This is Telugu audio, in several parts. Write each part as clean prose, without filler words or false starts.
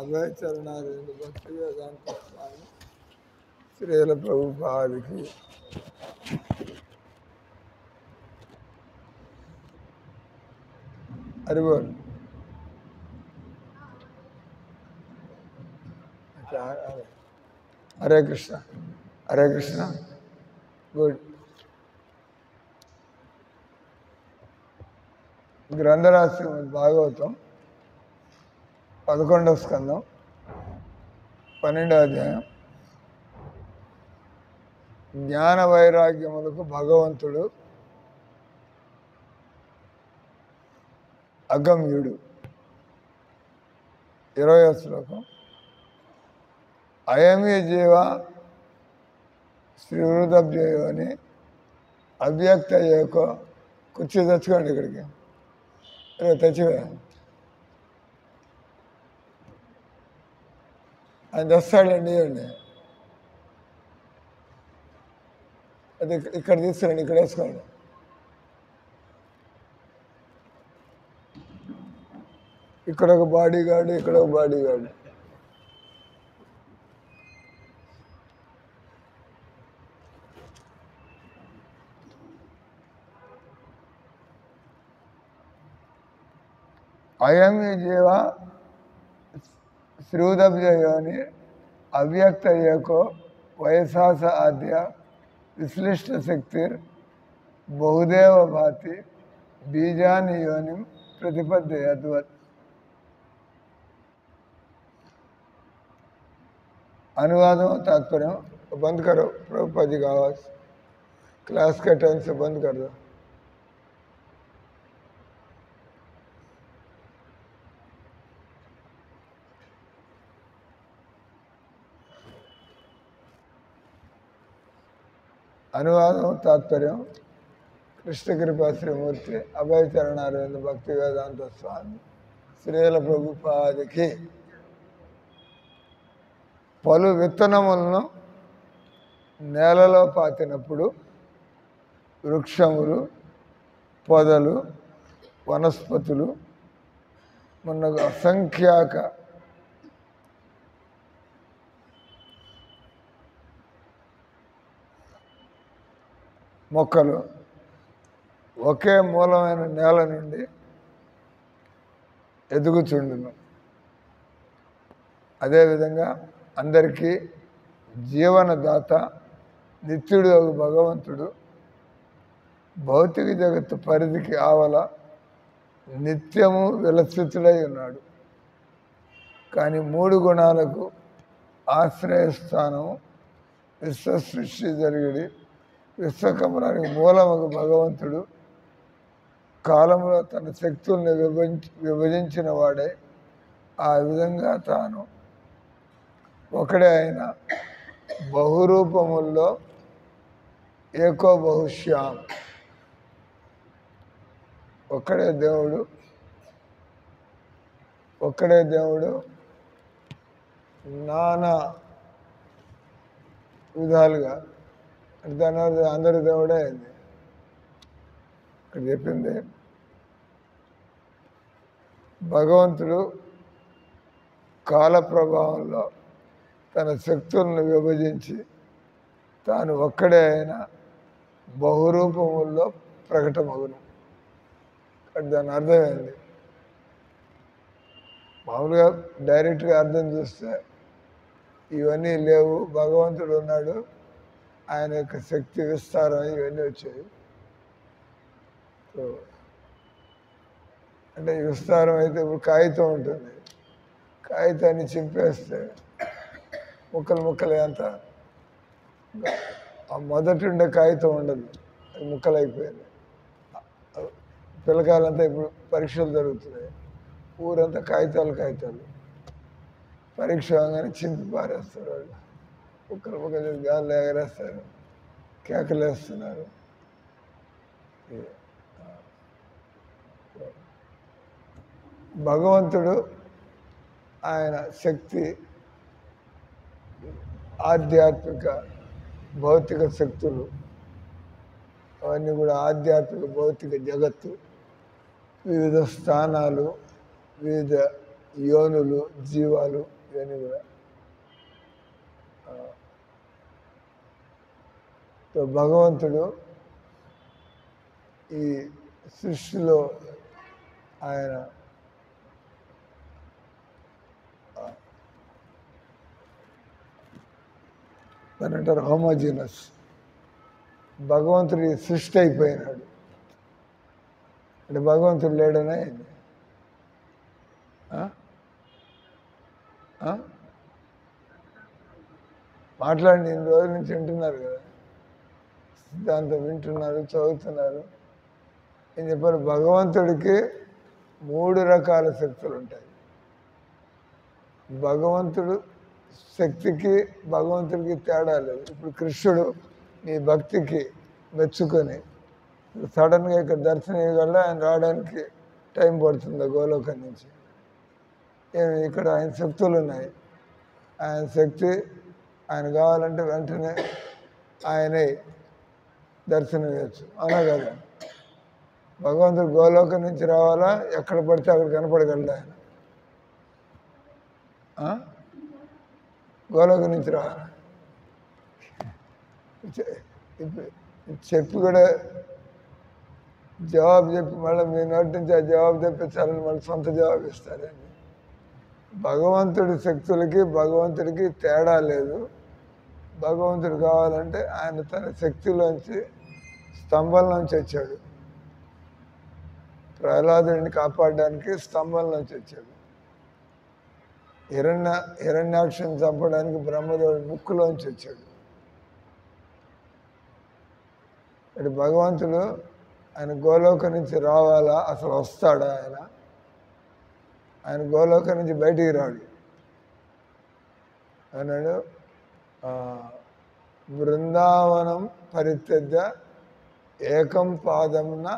అభయచరణాలు భక్తి వేదాంత స్వామి శ్రీల ప్రభుపాదికి హరిబోల్. హరే కృష్ణ, హరే కృష్ణ. గుడ్. గ్రంథరాశి భాగవతం 11వ స్కందం 12వ అధ్యాయం. జ్ఞాన వైరాగ్యములకు భగవంతుడు అగమ్యుడు. 20వ శ్లోకం. అయమే జీవ శ్రీవృతభ్యయో అని అవ్యక్త ఏకో. కుర్చీ తెచ్చుకోండి ఇక్కడికి, తెచ్చివే. ఆయన తెస్తాడండి. ఇవ్వండి, అది ఇక్కడ తీసుకురండి, ఇక్కడ వేసుకోండి. ఇక్కడ ఒక బాడీ గార్డు, ఇక్కడ ఒక బాడీ గార్డు. అయమి జీవ శ్రీవృతభ్యయోని అవ్యక్త ఏకో వయసాస ఆద్య విశ్లిష్ట శక్తి బహుదేవ భాతి బీజాని యోనిం प्रतिपद्यत. अनुवादों तात्पर्य बंद करो, प्रभुपाद जी का आवाज. क्लास के टाइम से बंद कर दो. अनुवादों तात्पर्य कृष्ण कृपा श्रीमूर्ति अभय चरणारविंद भक्ति वेदांत स्वामी శ్రీల ప్రభుపాదికి. పలు విత్తనములను నేలలో పాతినప్పుడు వృక్షములు, పొదలు, వనస్పతులు మున్నగు అసంఖ్యాక మొక్కలు ఒకే మూలమైన నేల నుండి ఎదుగుచుండును. అదేవిధంగా అందరికీ జీవనదాత నిత్యుడు భగవంతుడు భౌతిక జగత్తు పరిధికి ఆవల నిత్యము విలసితుడై ఉన్నాడు. కానీ 3 గుణాలకు ఆశ్రయస్థానము విశ్వ సృష్టి జరిగిడి విశ్వకమలానికి మూలముకు భగవంతుడు కాలంలో తన శక్తుల్ని విభజించిన వాడే. ఆ విధంగా తాను ఒకడే అయిన బహురూపముల్లో ఏకో బహుశ్యాం. ఒక్కడే దేవుడు, ఒక్కడే దేవుడు నానా విధాలుగా. దాని అందరి దేవుడే అయింది. ఇక్కడ చెప్పింది భగవంతుడు కాల ప్రభావంలో తన శక్తులను విభజించి తాను ఒక్కడే అయిన బహురూపముల్లో ప్రకటమగును. దాని అర్థమైంది. మామూలుగా డైరెక్ట్గా అర్థం చూస్తే ఇవన్నీ లేవు, భగవంతుడు ఉన్నాడు, ఆయన యొక్క శక్తి విస్తారం ఇవన్నీ వచ్చాయి. అంటే విస్తారం అయితే ఇప్పుడు కాగితం ఉంటుంది, కాగితాన్ని చింపేస్తే ముక్కలు ముక్కలు అంత. ఆ మొదటి ఉండే కాగితం ఉండదు, అది ముక్కలు అయిపోయింది. పిల్లకాయలంతా ఇప్పుడు పరీక్షలు జరుగుతున్నాయి, ఊరంతా కాగితాలు కాగితాలు. పరీక్ష అవగానే చింపి పారేస్తారు వాళ్ళు, ముక్కలు ముక్కలు గాల్లో ఎగరేస్తారు, కేకలు వేస్తున్నారు. భగవంతుడు ఆయన శక్తి ఆధ్యాత్మిక భౌతిక శక్తులు అవన్నీ కూడా ఆధ్యాత్మిక భౌతిక జగత్తు వివిధ స్థానాలు, వివిధ యోనులు, జీవాలు ఇవన్నీ కూడా. భగవంతుడు ఈ సృష్టిలో ఆయన దాని అంటారు హోమోజీనస్. భగవంతుడి సృష్టి అయిపోయినాడు అంటే భగవంతుడు లేడనే అయింది. మాట్లాడి ఇన్ని రోజుల నుంచి వింటున్నారు కదా, సిద్ధాంతం వింటున్నారు, చదువుతున్నారు. ఏం చెప్పారు? భగవంతుడికి 3 రకాల శక్తులు ఉంటాయి. భగవంతుడు శక్తికి భగవంతుడికి తేడా లేదు. ఇప్పుడు కృష్ణుడు నీ భక్తికి మెచ్చుకొని సడన్గా ఇక్కడ దర్శనం ఇవ్వగల ఆయన రావడానికి టైం పడుతుంది గోలోకం నుంచి. ఇక్కడ ఆయన శక్తులు ఉన్నాయి. ఆయన శక్తి ఆయన కావాలంటే వెంటనే ఆయనే దర్శనం ఇవ్వచ్చు. అవునా కదా? భగవంతుడు గోలోకం నుంచి రావాలా, ఎక్కడ పడితే అక్కడ కనపడగలడు ఆయన. గోలోకం నుంచి రావాలా? చెప్పి కూడా జవాబు చెప్పి మళ్ళీ మీ నోటి నుంచి ఆ జవాబు తెప్పించాలని మళ్ళీ సొంత జవాబు ఇస్తారండి. భగవంతుడి శక్తులకి భగవంతుడికి తేడా లేదు. భగవంతుడు కావాలంటే ఆయన తన శక్తిలోంచి స్తంభంలోంచి వచ్చాడు. ప్రహ్లాదుడిని కాపాడడానికి స్తంభంలోంచి వచ్చాడు. హిరణ్యాక్షని చంపడానికి బ్రహ్మదేవుడి ముక్కులోంచి వచ్చాడు. అంటే భగవంతుడు ఆయన గోలోకం నుంచి రావాలా, అసలు వస్తాడా ఆయన? ఆయన గోలోకం నుంచి బయటికి రాడు. అన్నాడు బృందావనం పరిత్యజ్య ఏకం పాదంన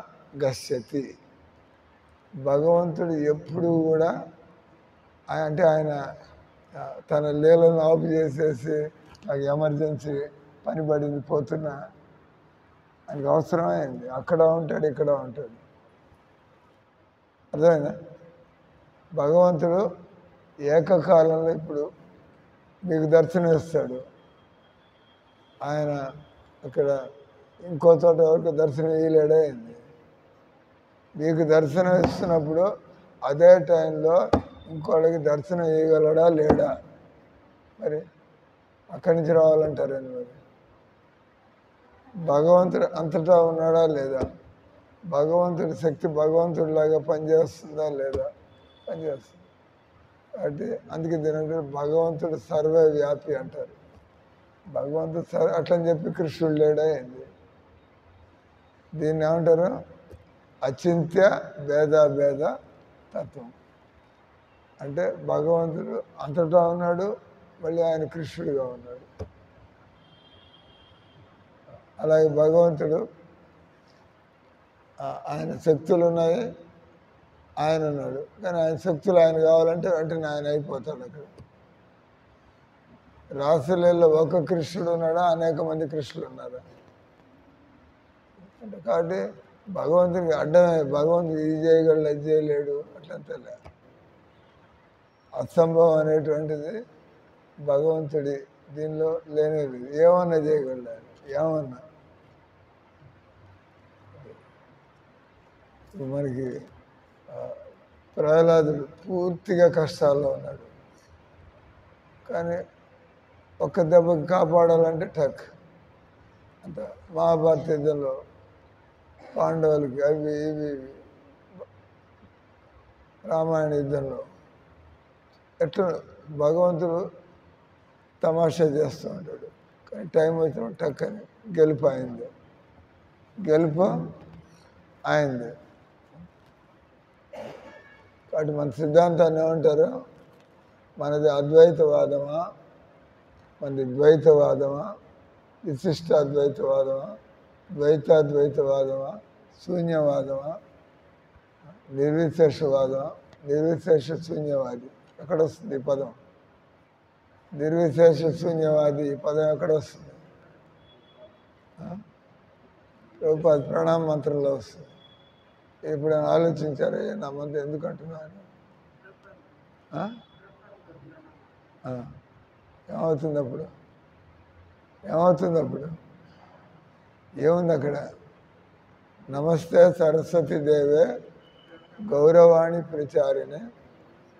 గచ్చతి. భగవంతుడు ఎప్పుడు కూడా అంటే ఆయన తన లీలను ఆపు చేసేసి నాకు ఎమర్జెన్సీ పని పడింది పోతున్నా, ఆయనకు అవసరమైంది. అక్కడ ఉంటాడు, ఇక్కడ ఉంటాడు. అర్థమైందా? భగవంతుడు ఏకకాలంలో ఇప్పుడు మీకు దర్శనం ఇస్తాడు. ఆయన అక్కడ ఇంకో చోట ఎవరికి దర్శనం ఇవ్వలేడైంది. మీకు దర్శనం ఇస్తున్నప్పుడు అదే టైంలో ఇంకోళ్ళకి దర్శనం ఇవ్వగలడా లేడా? మరి అక్కడి నుంచి రావాలంటారండి. మరి భగవంతుడు అంతటా ఉన్నాడా లేదా? భగవంతుడి శక్తి భగవంతుడిలాగా పనిచేస్తుందా లేదా? పనిచేస్తుంది. కాబట్టి అందుకే దీని భగవంతుడు సర్వే వ్యాపి అంటారు. భగవంతుడు అట్లని చెప్పి కృష్ణుడు లేడా ఏంది? దీన్ని ఏమంటారు? అచింత్య భేద తత్వం. అంటే భగవంతుడు అంతటా ఉన్నాడు, మళ్ళీ ఆయన కృష్ణుడిగా ఉన్నాడు. అలాగే భగవంతుడు ఆయన శక్తులు ఉన్నాయి, ఆయన ఉన్నాడు. కానీ ఆయన శక్తులు ఆయన కావాలంటే వెంటనే ఆయన అయిపోతాడు. అక్కడ రాసులలో ఒక కృష్ణుడు ఉన్నాడా, అనేక మంది కృష్ణులు ఉన్నారా? అంటే కాబట్టి భగవంతుడికి అడ్డమే. భగవంతుడు ఇది చేయగలడు, అది చేయలేడు, అట్లంతా లే. అసంభవం అనేటువంటిది భగవంతుడి దీనిలో లేనేది. ఏమన్నా చేయగలడు, ఏమన్నా. మనకి ప్రహ్లాదుడు పూర్తిగా కష్టాల్లో ఉన్నాడు. కానీ ఒక్క దెబ్బకి కాపాడాలంటే టక్ అంత. మహాభారత యుద్ధంలో పాండవులకి అవి ఇవి, రామాయణ యుద్ధంలో ఎట్లా భగవంతుడు తమాషా చేస్తూ ఉంటాడు. కానీ టైం వచ్చిన టక్ అని గెలుపు అయింది. గెలుపు అయింది. కాబట్టి మన సిద్ధాంతాన్ని ఏమంటారు? మనది అద్వైతవాదమా, మనది ద్వైతవాదమా, విశిష్ట అద్వైతవాదమా, ద్వైతాద్వైతవాదమా, శూన్యవాదమా, నిర్విశేషవాదమా? నిర్విశేష శూన్యవాది ఎక్కడ వస్తుంది ఈ పదం? నిర్విశేష శూన్యవాది ఈ పదం ఎక్కడ వస్తుంది? రూపాయ ప్రణామ మంత్రంలో వస్తుంది. ఎప్పుడైనా ఆలోచించారా నా మంత్రం ఎందుకు అంటున్నాను? ఆ? ఆ. ఏమవుతుంది అప్పుడు? ఏమవుతుంది అప్పుడు? ఏముంది అక్కడ? నమస్తే సరస్వతి దేవే గౌరవాణి ప్రచారిణే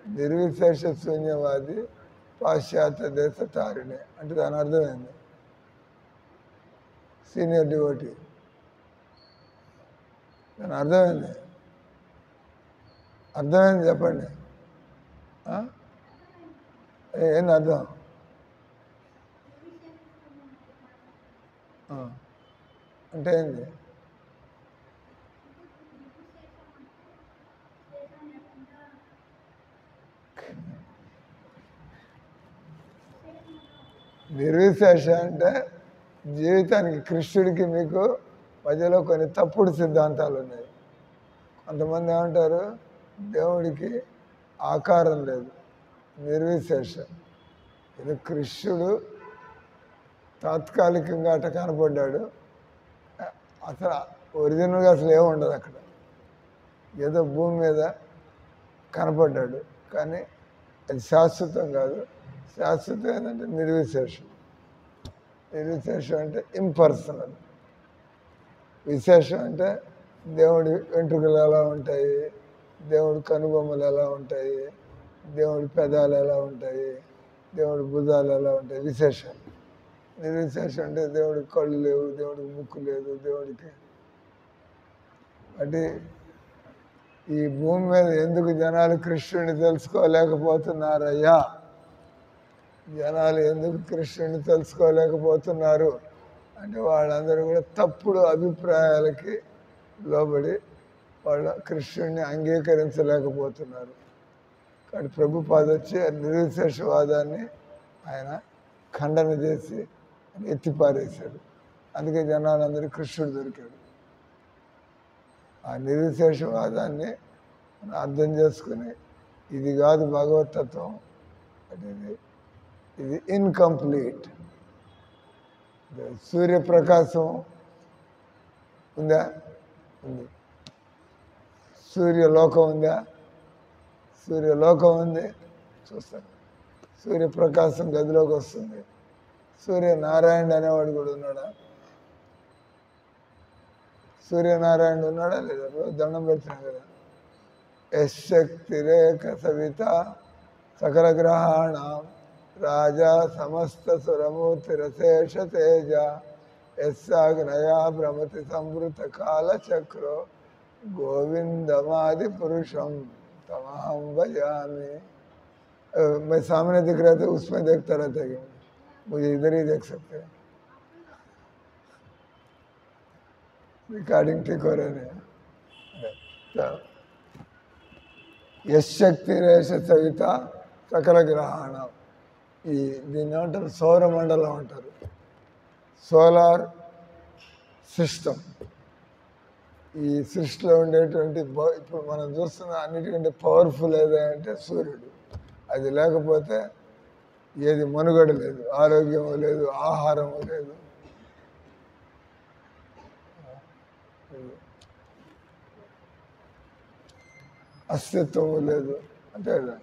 నిర్విశేష శూన్యవాది పాశ్చాత్య దేశ తారిణే అంటే దాని అర్థమైంది. సీనియర్ డివోటీ దాని అర్థమైంది. అర్థమైంది చెప్పండి. ఏంది అర్థం? అంటే ఏంది? నిర్విశేష అంటే జీవితానికి కృష్ణుడికి మీకు మధ్యలో కొన్ని తప్పుడు సిద్ధాంతాలు ఉన్నాయి. కొంతమంది ఏమంటారు దేవుడికి ఆకారం లేదు, నిర్విశేష. ఇది కృష్ణుడు తాత్కాలికంగా అట్ట కనపడ్డాడు, అసలు ఒరిజినల్గా అసలు ఏముండదు అక్కడ. ఏదో భూమి మీద కనపడ్డాడు కానీ అది శాశ్వతం కాదు. శాశ్వతం ఏంటంటే నిర్విశేషం. నిర్విశేషం అంటే ఇంపర్సనల్. విశేషం అంటే దేవుడి వెంట్రుకలు ఎలా ఉంటాయి, దేవుడి కనుబొమ్మలు ఎలా ఉంటాయి, దేవుడి పెదాలు ఎలా ఉంటాయి, దేవుడి భుజాలు ఎలా ఉంటాయి, విశేషం. నిర్విశేషం అంటే దేవుడికి కళ్ళు లేవు, దేవుడికి ముక్కు లేదు, దేవుడికి. అంటే ఈ భూమి మీద ఎందుకు జనాలు కృష్ణుడిని తెలుసుకోలేకపోతున్నారయ్యా? జనాలు ఎందుకు కృష్ణుడిని తెలుసుకోలేకపోతున్నారు అంటే వాళ్ళందరూ కూడా తప్పుడు అభిప్రాయాలకి లోబడి వాళ్ళ కృష్ణుడిని అంగీకరించలేకపోతున్నారు. కానీ ప్రభుపాద వచ్చి నిర్విశేషవాదాన్ని ఆయన ఖండన చేసి ఎత్తిపారేశాడు. అందుకే జనాలందరూ కృష్ణుడు దొరికాడు. ఆ నిర్విశేషవాదాన్ని మనం అర్థం చేసుకుని ఇది కాదు భగవతత్వం, అనేది ఇది ఇన్కంప్లీట్. సూర్యప్రకాశం ఉందా? ఉంది. సూర్యలోకం ఉందా? సూర్యలోకం ఉంది. చూస్తాను సూర్యప్రకాశం గదిలోకి వస్తుంది. సూర్యనారాయణ అనేవాడు కూడా ఉన్నాడా? సూర్యనారాయణ ఉన్నాడా లేదా? రోజు దండం పెడుతున్నాం కదా. యశక్తి రేఖ సవిత సకల గ్రహాణ రాజా సమస్త సురమూర్తిరశేష తేజ యస్సాగ్నయా భ్రమతి సంవృత కాల చక్రో गोविंदमादि पुरुषम तमहम भजामि। मैं सामने दिख रहा था उसमें देखता रहता कि मुझे इधर ही देख सकते हैं। रिकॉर्डिंग ठीक हो रहे हैं। యశక్తి రేష సవిత సకల గ్రహాణ. దీన్ని ఏమంటారు? సౌరమండలం అంటారు. Solar system. ఈ సృష్టిలో ఉండేటువంటి ఇప్పుడు మనం చూస్తున్న అన్నిటికంటే పవర్ఫుల్ ఏదంటే సూర్యుడు. అది లేకపోతే ఏది మనుగడ లేదు, ఆరోగ్యము లేదు, ఆహారము లేదు. అస్తిత్వము లేదు. అంతే కదా.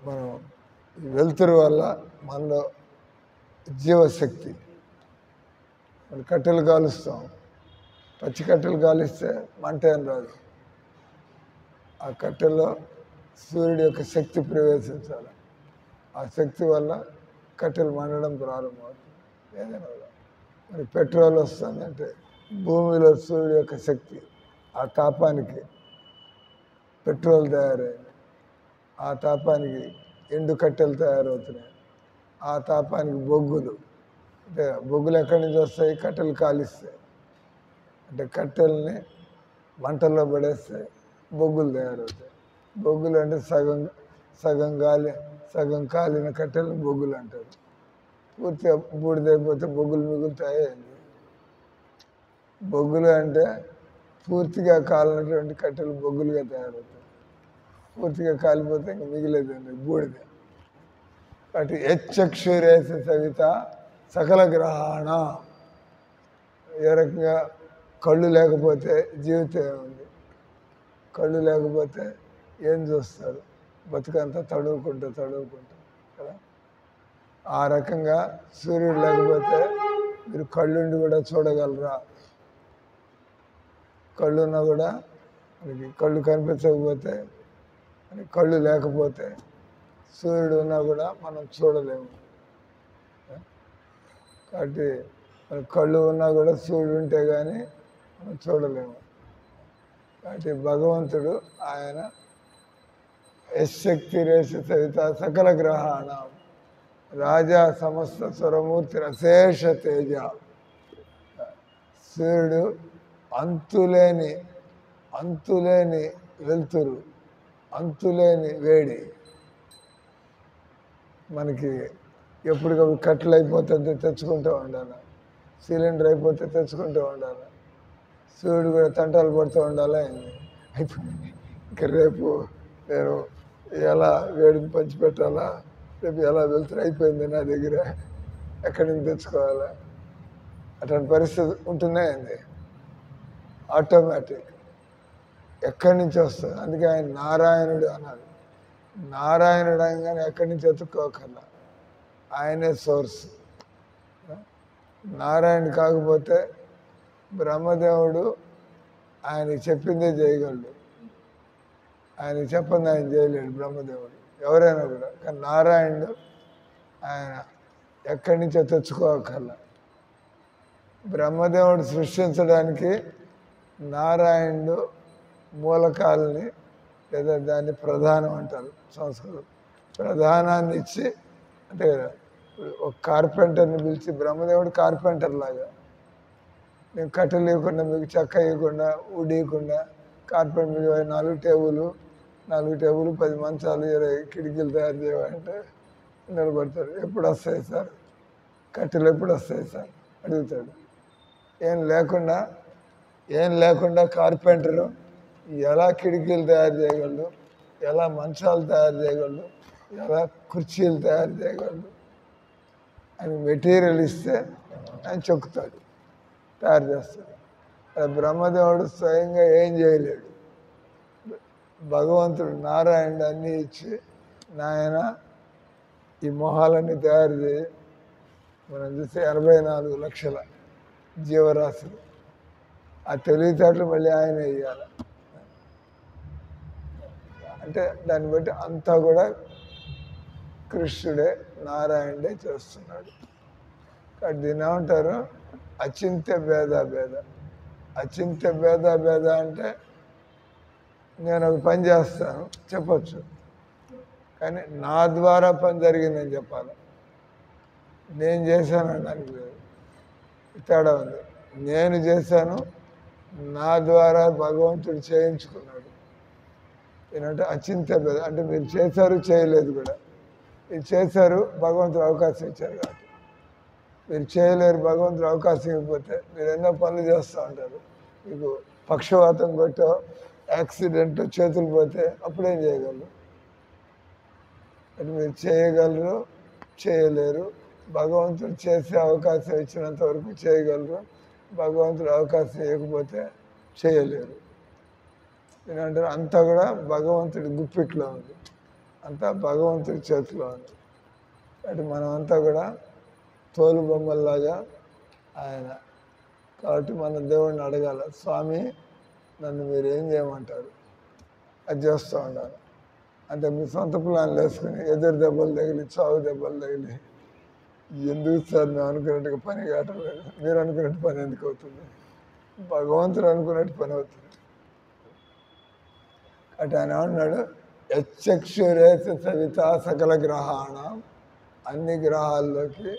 మనం వెలుతురు వల్ల మనలో జీవశక్తి. మనం కట్టెలు కాలుస్తాం, పచ్చి కట్టెలు కాలిస్తే మంట ఏం రాదు. ఆ కట్టెల్లో సూర్యుడి యొక్క శక్తి ప్రవేశించాలి. ఆ శక్తి వల్ల కట్టెలు మండడం ప్రారంభమవుతుంది. ఏదైనా మరి పెట్రోల్ వస్తుందంటే భూమిలో సూర్యుడి యొక్క శక్తి, ఆ తాపానికి పెట్రోల్ తయారైంది. ఆ తాపానికి ఎండు కట్టెలు తయారవుతున్నాయి. ఆ తాపానికి బొగ్గులు, అంటే బొగ్గులు ఎక్కడి నుంచి వస్తాయి? కట్టెలు కాలిస్తాయి. అంటే కట్టెల్ని మంటల్లో పడేస్తే బొగ్గులు తయారవుతాయి. బొగ్గులు అంటే సగం కాలిన కట్టెలను బొగ్గులు అంటారు. పూర్తిగా బూడిదైపోతే బొగ్గులు మిగులుతాయి. బొగ్గులు అంటే పూర్తిగా కాలినటువంటి కట్టెలు బొగ్గులుగా తయారవుతాయి. పూర్తిగా కాలిపోతే ఇంకా మిగిలేదండి బూడిద. కాబట్టి యచ్చక్షురేస సవిత సకల గ్రహాణ. ఏ రకంగా కళ్ళు లేకపోతే జీవితం ఏముంది? కళ్ళు లేకపోతే ఏం చూస్తారు? బతుకంతా తడువుకుంటూ కదా. ఆ రకంగా సూర్యుడు లేకపోతే మీరు కళ్ళుండి కూడా చూడగలరా? కళ్ళున్నా కూడా మనకి కళ్ళు కనిపించకపోతే, కళ్ళు లేకపోతే, సూర్యుడు ఉన్నా కూడా మనం చూడలేము. కాబట్టి మన కళ్ళు ఉన్నా కూడా సూర్యుడు ఉంటే కానీ మనం చూడలేము. కాబట్టి భగవంతుడు ఆయన యశక్తి రేష సహిత సకల గ్రహాణ రాజా సమస్త స్వరమూర్తి అశేష తేజ. సూర్యుడు అంతులేని వెలుతురు, అంతులేని వేడి. మనకి ఎప్పటికప్పుడు కట్టెలు అయిపోతుంది తెచ్చుకుంటూ ఉండాలి, సిలిండర్ అయిపోతే తెచ్చుకుంటూ ఉండాలి, సూర్యుడు కూడా తంటాలు పడుతూ ఉండాలి. అయిపోయింది ఇంకా రేపు నేను ఎలా వేడిని పంచిపెట్టాలా, రేపు ఎలా వెళ్తురు అయిపోయింది నా దగ్గర, ఎక్కడి నుంచి తెచ్చుకోవాలా, అటువంటి పరిస్థితి ఉంటున్నాయండి. ఆటోమేటిక్ ఎక్కడి నుంచి వస్తుంది. అందుకే ఆయన నారాయణుడు అన్నాడు. నారాయణుడు అనగానే ఎక్కడి నుంచి ఎత్తుక్కోకర్లా, ఆయనే సోర్స్. నారాయణ కాకపోతే బ్రహ్మదేవుడు ఆయనకి చెప్పిందే చేయగలడు, ఆయనకి చెప్పింది ఆయన చేయలేడు బ్రహ్మదేవుడు, ఎవరైనా కూడా. కానీ నారాయణుడు ఆయన ఎక్కడి నుంచో తెచ్చుకోకర్లా. బ్రహ్మదేవుడు సృష్టించడానికి నారాయణుడు మూలకాలని లేదా దాన్ని ప్రధానం అంటారు సంస్కృతం, ప్రధానాన్ని ఇచ్చి, అంటే ఒక కార్పెంటర్ని పిలిచి, బ్రహ్మదేవుడు కార్పెంటర్ లాగా, నేను కట్టెలు ఇవ్వకుండా, మీకు చెక్క ఇవ్వకుండా, వుడ్ ఇవ్వకుండా, కార్పెంటర్ మీద 4 టేబుల్ 10 మంచాలు 20 కిటికీలు తయారు చేయాలంటే నిలబడతాడు. ఎప్పుడు వస్తాయి సార్ కట్టెలు, ఎప్పుడు వస్తాయి సార్ అడుగుతాడు. ఏం లేకుండా కార్పెంటరు ఎలా కిటికీలు తయారు చేయగలడు, ఎలా మంచాలు తయారు చేయగలడు, ఎలా కుర్చీలు తయారు చేయగలడు అని మెటీరియల్ ఇస్తే ఆయన చెక్కుతాడు, తయారు చేస్తాడు. అది బ్రహ్మదేవుడు స్వయంగా ఏం చేయలేడు. భగవంతుడు నారాయణుడు అన్నీ ఇచ్చి, నాయన ఈ మొహాలన్నీ తయారు చేయి. మనం చూస్తే 84 లక్షల జీవరాశులు, ఆ తెలివితేటలు మళ్ళీ ఆయన ఇవ్వాలి. అంటే దాన్ని బట్టి అంతా కూడా కృష్ణుడే, నారాయణుడే చేస్తున్నాడు. కాబట్టి దీన్ని ఏమంటారు? అచింత్య భేద. అచింత్య భేద అంటే నేను ఒక పని చేస్తాను చెప్పచ్చు, కానీ నా ద్వారా పని జరిగిందని చెప్పాలి. నేను చేశాను అనడానికి లేదు, తేడా ఉంది. నేను చేశాను, నా ద్వారా భగవంతుడు చేయించుకున్నాడు. ఏంటంటే అచింత్య భేద. అంటే మీరు చేశారు, చేయలేదు కూడా. మీరు చేశారు, భగవంతుడు అవకాశం ఇచ్చారు కాబట్టి. మీరు చేయలేరు, భగవంతుడు అవకాశం ఇవ్వకపోతే మీరు ఎన్నో పనులు చేస్తూ ఉంటారు. మీకు పక్షవాతం కొట్టో, యాక్సిడెంట్, చేతులు పోతే అప్పుడేం చేయగలరు? అది మీరు చేయగలరు, చేయలేరు. భగవంతుడు చేసే అవకాశం ఇచ్చినంత వరకు చేయగలరు, భగవంతుడు అవకాశం ఇవ్వకపోతే చేయలేరు. ఏంటంటారు? అంతా కూడా భగవంతుడి గుప్పిట్లో ఉంది, అంతా భగవంతుడి చేతిలో ఉంది. కాబట్టి మనమంతా కూడా తోలు బొమ్మల్లాగా ఆయన. కాబట్టి మన దేవుడిని అడగాల, స్వామి నన్ను మీరు ఏం చేయమంటారు, అది చేస్తూ ఉండాలి. అంటే మీ సొంత ప్లాన్లు వేసుకుని ఎదురు దెబ్బలు తగిలి, చావు దెబ్బలు తగిలి, ఎందుకు సార్ మేము అనుకున్నట్టుగా పని కావట్లేదు, మీరు అనుకున్నట్టు పని ఎందుకు అవుతుంది? భగవంతుడు అనుకున్నట్టు పని అవుతుంది. అటు ఆయన ఏమన్నాడు? యచ్చక్షురేత సవిత సకల గ్రహాణ. అన్ని గ్రహాల్లోకి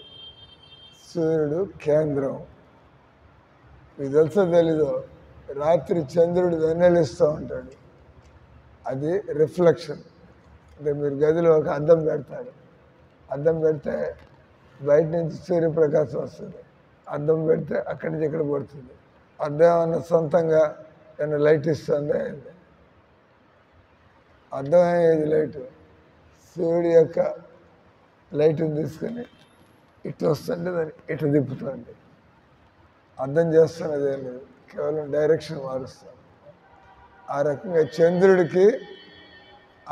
సూర్యుడు కేంద్రం. మీకు తెలుసో తెలీదో, రాత్రి చంద్రుడు వెన్నెలిస్తూ ఉంటాడు, అది రిఫ్లెక్షన్. అంటే మీరు గదిలో ఒక అద్దం పెడతారు, అద్దం పెడితే బయట నుంచి సూర్యప్రకాశం వస్తుంది, అద్దం పెడితే అక్కడి నుంచి ఇక్కడ పడుతుంది. అద్దం ఏమన్నా సొంతంగా ఏమన్నా లైట్ ఇస్తుందా? అద్దం అయ్యేది లైటు సూర్యుడి యొక్క లైట్ని తీసుకుని ఇట్లా వస్తుంటే దాన్ని ఇట్లా తిప్పుతుంది. అర్థం చేస్తున్నది ఏం లేదు, కేవలం డైరెక్షన్ మారుస్తాం. ఆ రకంగా చంద్రుడికి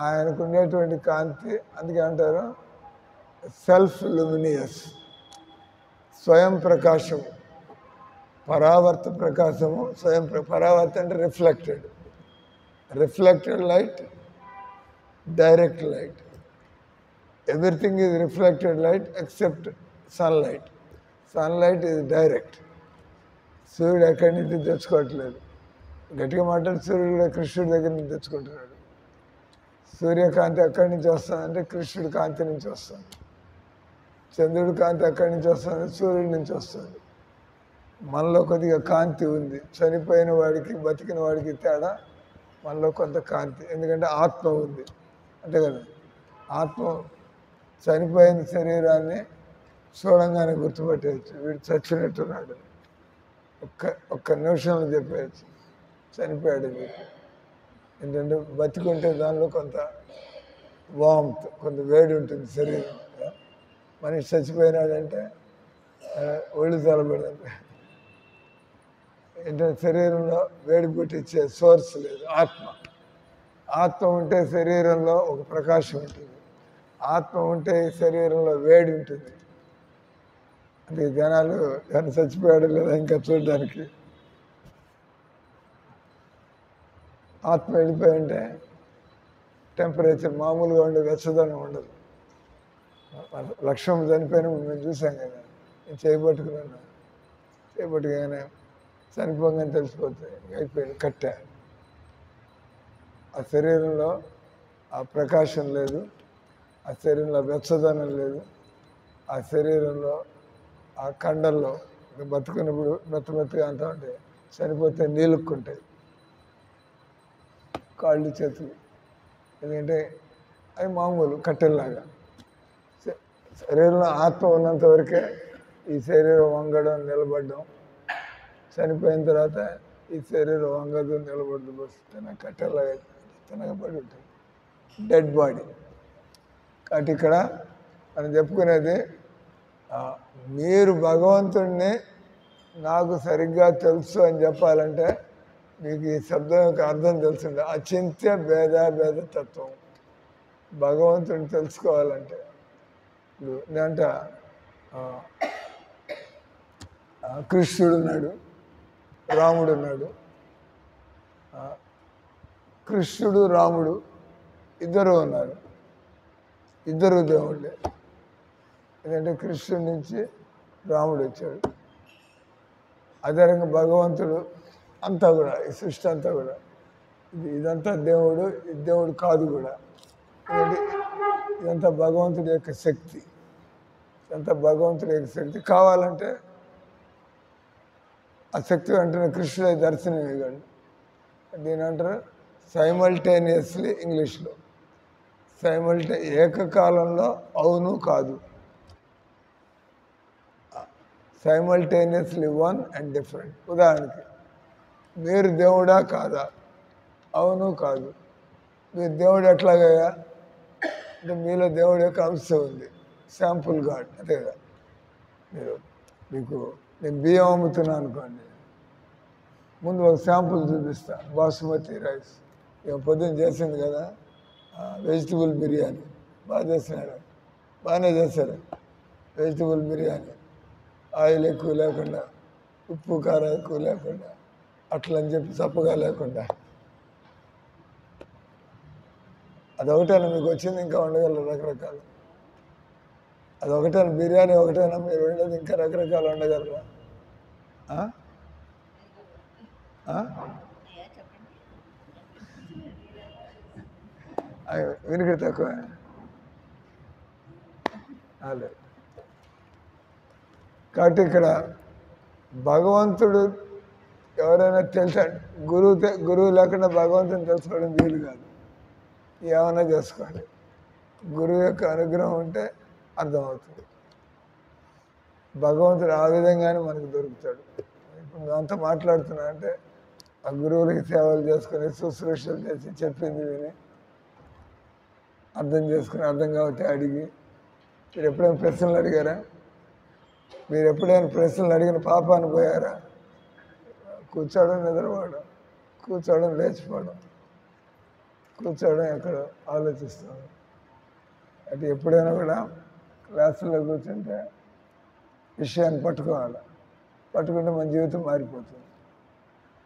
ఆయనకు ఉండేటువంటి కాంతి, అందుకే అంటారు సెల్ఫ్ లుమినియస్, స్వయం ప్రకాశం. పరావర్త ప్రకాశము, పరావర్త అంటే reflected light, direct light. Everything is reflected light except sunlight. Sunlight is direct. సూర్యుడు ఎక్కడి నుంచి తెచ్చుకోవట్లేదు, గట్టిగా మాట్లాడి సూర్యుడు కూడా కృష్ణుడి దగ్గర నుంచి తెచ్చుకుంటున్నాడు. సూర్యకాంతి ఎక్కడి నుంచి వస్తుందంటే కృష్ణుడి కాంతి నుంచి వస్తుంది. చంద్రుడి కాంతి ఎక్కడి నుంచి వస్తుంది? సూర్యుడి నుంచి వస్తుంది. మనలో కొద్దిగా కాంతి ఉంది. చనిపోయిన వాడికి బతికిన వాడికి తేడా మనలో కొంత కాంతి, ఎందుకంటే ఆత్మ ఉంది, అంతే కదా. ఆత్మ చనిపోయిన శరీరాన్ని చూడంగానే గుర్తుపట్టేయచ్చు, వీడు చచ్చినట్టున్నాడు. ఒక్క నిమిషంలో చెప్పేయచ్చు చనిపోయాడు మీకు. ఏంటంటే బతికుంటే దానిలో కొంత వామ్త్, కొంత వేడి ఉంటుంది శరీరం. మనిషి చచ్చిపోయినాడంటే ఒళ్ళు తలబడంటే ఏంటంటే శరీరంలో వేడి పుట్టించే సోర్స్ లేదు. ఆత్మ ఉంటే శరీరంలో ఒక ప్రకాశం ఉంటుంది. ఆత్మ ఉంటే శరీరంలో వేడి ఉంటుంది. అది జనాలు కానీ చచ్చిపోయాడు లేదా ఇంకా చూడడానికి. ఆత్మ వెళ్ళిపోయి ఉంటే టెంపరేచర్ మామూలుగా ఉండే వెచ్చదనం ఉండదు. లక్ష్యం చనిపోయిన మేము చూసాం కదా, నేను చేయబట్టుకుగానే చనిపోగానే తెలిసిపోతాయి, అయిపోయింది, కట్టా. ఆ శరీరంలో ఆ ప్రకాశం లేదు, ఆ శరీరంలో వెచ్చదనం లేదు, ఆ శరీరంలో ఆ కండల్లో బతుకున్నప్పుడు మెత్తగా అంతా ఉంటాయి. చనిపోతే నీళ్ళుక్కుంటాయి కాళ్ళు చేతులు, ఎందుకంటే అవి మామూలు కట్టెల్లాగా. శరీరంలో ఆత్మ ఉన్నంత వరకే ఈ శరీరం వంగడం నిలబడడం. చనిపోయిన తర్వాత ఈ శరీరం వంగదు నిలబడదు, బస్సు కట్టెల్లాగా తినగబడి ఉంటుంది, డెడ్ బాడీ. కాబట్టి ఇక్కడ మనం చెప్పుకునేది, మీరు భగవంతుడిని నాకు సరిగ్గా తెలుసు అని చెప్పాలంటే మీకు ఈ శబ్దం యొక్క అర్థం తెలుసుంది. అచింత్య భేద తత్వం. భగవంతుడిని తెలుసుకోవాలంటే ఇప్పుడు నేనంట కృష్ణుడు ఉన్నాడు, రాముడు ఉన్నాడు. కృష్ణుడు రాముడు ఇద్దరు ఉన్నారు, ఇద్దరు దేవుళ్ళే. ఎందుకంటే కృష్ణుడి నుంచి రాముడు వచ్చాడు. అదే రకంగా భగవంతుడు అంతా కూడా, ఈ సృష్టి అంతా కూడా ఇదంతా దేవుడు, ఇది దేవుడు కాదు కూడా. ఇదంతా భగవంతుడి యొక్క శక్తి. ఇదంతా భగవంతుడి యొక్క శక్తి. కావాలంటే ఆ శక్తి వెంటనే కృష్ణుడే దర్శనం ఇవ్వగలడు. దీని అంటారు సైమల్టేనియస్లీ, ఇంగ్లీష్లో ఏకకాలంలో అవును కాదు. Simultaneously one and different. ఉదాహరణకి మీరు దేవుడా కాదా? అవును కాదు. మీరు దేవుడు ఎట్లాగయ్యా అంటే మీలో దేవుడు యొక్క అంశం ఉంది, శాంపుల్ గాడ్, అంతే కదా. నేను బియ్యం అమ్ముతున్నాను అనుకోండి, ముందు ఒక శాంపుల్ చూపిస్తా. బాసుమతి రైస్ పొద్దున్న చేసింది కదా, వెజిటబుల్ బిర్యానీ బాగానే చేశారు. వెజిటబుల్ బిర్యానీ ఆయిల్ ఎక్కువ లేకుండా, ఉప్పు కారం ఎక్కువ లేకుండా, అట్లా అని చెప్పి చప్పగా లేకుండా. అదొకటేనా మీకు వచ్చింది? ఇంకా వండగలరు రకరకాలు. అదొకటేనా బిర్యానీ ఒకటేనా మీరు వండేది? ఇంకా రకరకాలు వండగలరా? వినికిడి తక్కువ. అదే కాబట్టి ఇక్కడ భగవంతుడు ఎవరైనా తెలుసాడు, గురువు లేకుండా భగవంతుని తెలుసుకోవడం వీలు కాదు. ఏమైనా చేసుకోండి, గురువు యొక్క అనుగ్రహం ఉంటే అర్థమవుతుంది. భగవంతుడు ఆ విధంగానే మనకు దొరుకుతాడు. ఇప్పుడు అంతా మాట్లాడుతున్నా అంటే ఆ గురువులకి సేవలు చేసుకుని, శుశ్రూషలు చేసి, చెప్పింది విని అర్థం చేసుకుని, అర్థం కాబట్టి అడిగి. మీరు ఎప్పుడైనా ప్రశ్నలు అడిగారా? మీరు ఎప్పుడైనా ప్రశ్నలు అడిగిన పాపాన్ని పోయారా? కూర్చోవడం, నిద్రపోవడం, కూర్చోవడం, లేచిపోవడం. కూర్చోవడం ఎక్కడో ఆలోచిస్తాం. అంటే ఎప్పుడైనా కూడా క్లాసులో కూర్చుంటే విషయాన్ని పట్టుకోవాలి. పట్టుకుంటే మన జీవితం మారిపోతుంది.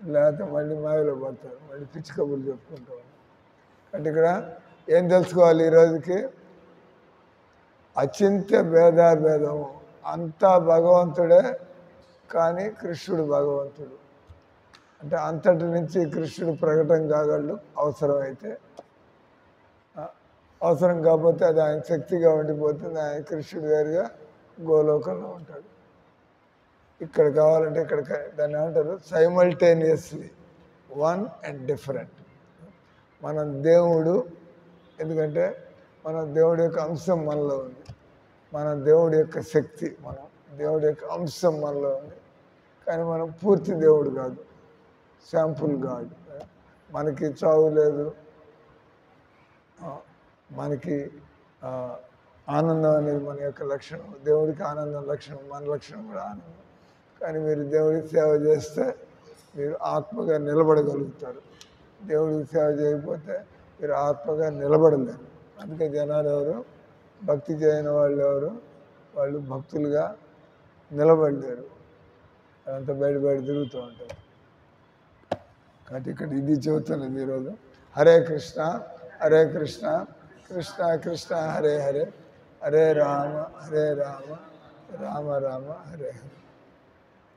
లేకపోతే మళ్ళీ మాయలో పడతారు, మళ్ళీ పిచ్చి కబుర్లు చెప్పుకుంటాం. అంటే ఇక్కడ ఏం తెలుసుకోవాలి ఈ రోజుకి? అచింత్య భేదాభేదం అంతా భగవంతుడే, కానీ కృష్ణుడు భగవంతుడు. అంటే అంతటి నుంచి కృష్ణుడు ప్రకటన కాగలడు అవసరమైతే. అవసరం కాకపోతే అది ఆయన శక్తిగా ఉండిపోతుంది. ఆయన కృష్ణుడు వేరుగా గోలోకంలో ఉంటాడు. ఇక్కడ కావాలంటే ఇక్కడ దాన్ని ఏమంటారు? Simultaneously one and different. మనం దేవుడు, ఎందుకంటే మన దేవుడి యొక్క అంశం మనలో ఉంది. మన దేవుడి యొక్క శక్తి, మనం దేవుడి యొక్క అంశం మనలో ఉంది. కానీ మనం పూర్తి దేవుడు కాదు, శాంపుల్ గాడ్. మనకి చావు లేదు, మనకి ఆనందం అనేది మన యొక్క లక్షణం. దేవుడికి ఆనందం లక్షణం, మన లక్షణం కూడా ఆనందం. కానీ మీరు దేవుడికి సేవ చేస్తే మీరు ఆత్మగా నిలబడగలుగుతారు. దేవుడికి సేవ చేయకపోతే మీరు ఆత్మగా నిలబడలేరు. అందుకే జనాలు ఎవరు భక్తి చేయని వాళ్ళు ఎవరు, వాళ్ళు భక్తులుగా నిలబడలేరు. అదంతా బయట తిరుగుతూ ఉంటారు. కాబట్టి ఇక్కడ ఇది చెబుతున్నది ఈరోజు. హరే కృష్ణ హరే కృష్ణ కృష్ణ కృష్ణ హరే హరే, హరే రామ రామ రామ హరే హరే.